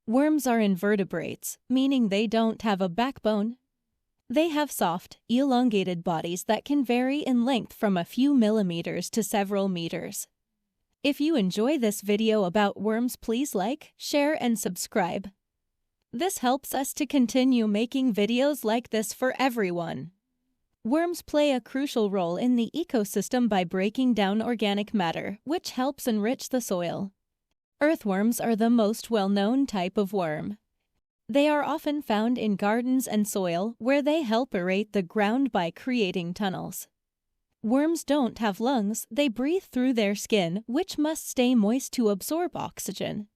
Worms are invertebrates, meaning they don't have a backbone. They have soft, elongated bodies that can vary in length from a few millimeters to several meters. If you enjoy this video about worms, please like, share, and subscribe. This helps us to continue making videos like this for everyone. Worms play a crucial role in the ecosystem by breaking down organic matter, which helps enrich the soil. Earthworms are the most well-known type of worm. They are often found in gardens and soil, where they help aerate the ground by creating tunnels. Worms don't have lungs, they breathe through their skin, which must stay moist to absorb oxygen.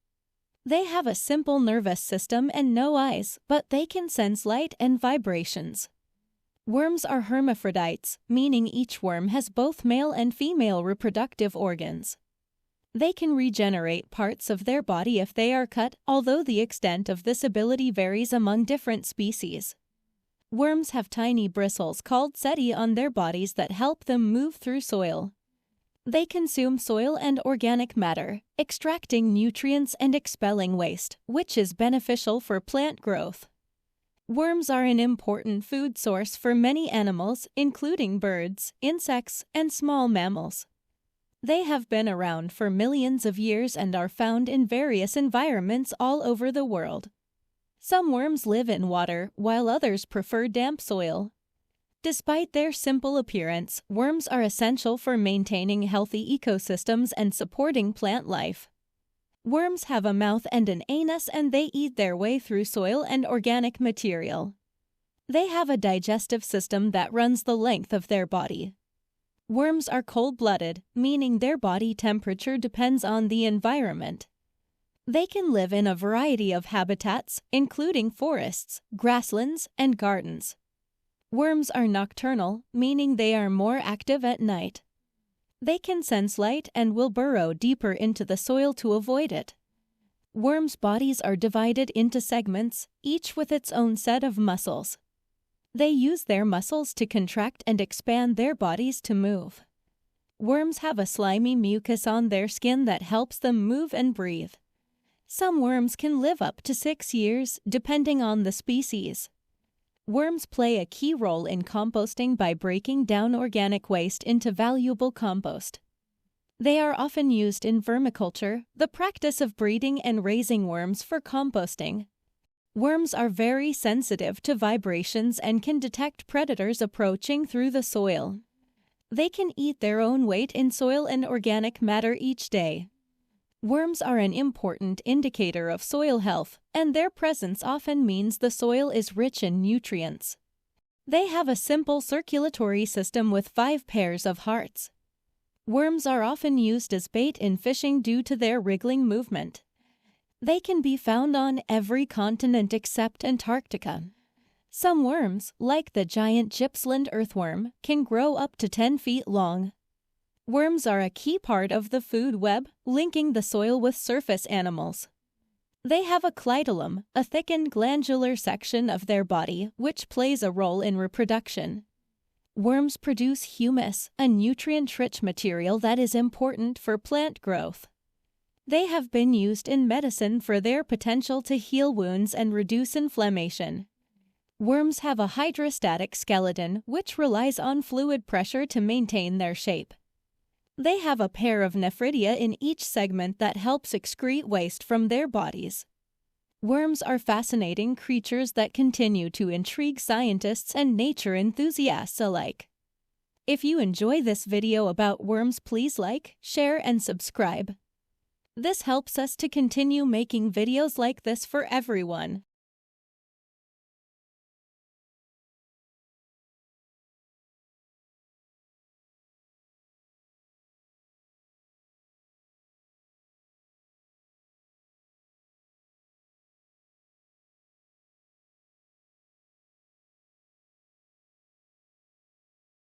They have a simple nervous system and no eyes, but they can sense light and vibrations. Worms are hermaphrodites, meaning each worm has both male and female reproductive organs. They can regenerate parts of their body if they are cut, although the extent of this ability varies among different species. Worms have tiny bristles called setae on their bodies that help them move through soil. They consume soil and organic matter, extracting nutrients and expelling waste, which is beneficial for plant growth. Worms are an important food source for many animals, including birds, insects, and small mammals. They have been around for millions of years and are found in various environments all over the world. Some worms live in water, while others prefer damp soil. Despite their simple appearance, worms are essential for maintaining healthy ecosystems and supporting plant life. Worms have a mouth and an anus, and they eat their way through soil and organic material. They have a digestive system that runs the length of their body. Worms are cold-blooded, meaning their body temperature depends on the environment. They can live in a variety of habitats, including forests, grasslands, and gardens. Worms are nocturnal, meaning they are more active at night. They can sense light and will burrow deeper into the soil to avoid it. Worms' bodies are divided into segments, each with its own set of muscles. They use their muscles to contract and expand their bodies to move. Worms have a slimy mucus on their skin that helps them move and breathe. Some worms can live up to 6 years, depending on the species. Worms play a key role in composting by breaking down organic waste into valuable compost. They are often used in vermiculture, the practice of breeding and raising worms for composting. Worms are very sensitive to vibrations and can detect predators approaching through the soil. They can eat their own weight in soil and organic matter each day. Worms are an important indicator of soil health, and their presence often means the soil is rich in nutrients. They have a simple circulatory system with 5 pairs of hearts. Worms are often used as bait in fishing due to their wriggling movement. They can be found on every continent except Antarctica. Some worms, like the giant Gippsland earthworm, can grow up to 10 feet long. Worms are a key part of the food web, linking the soil with surface animals. They have a clitellum, a thickened glandular section of their body, which plays a role in reproduction. Worms produce humus, a nutrient-rich material that is important for plant growth. They have been used in medicine for their potential to heal wounds and reduce inflammation. Worms have a hydrostatic skeleton, which relies on fluid pressure to maintain their shape. They have a pair of nephridia in each segment that helps excrete waste from their bodies. Worms are fascinating creatures that continue to intrigue scientists and nature enthusiasts alike. If you enjoy this video about worms, please like, share, and subscribe. This helps us to continue making videos like this for everyone.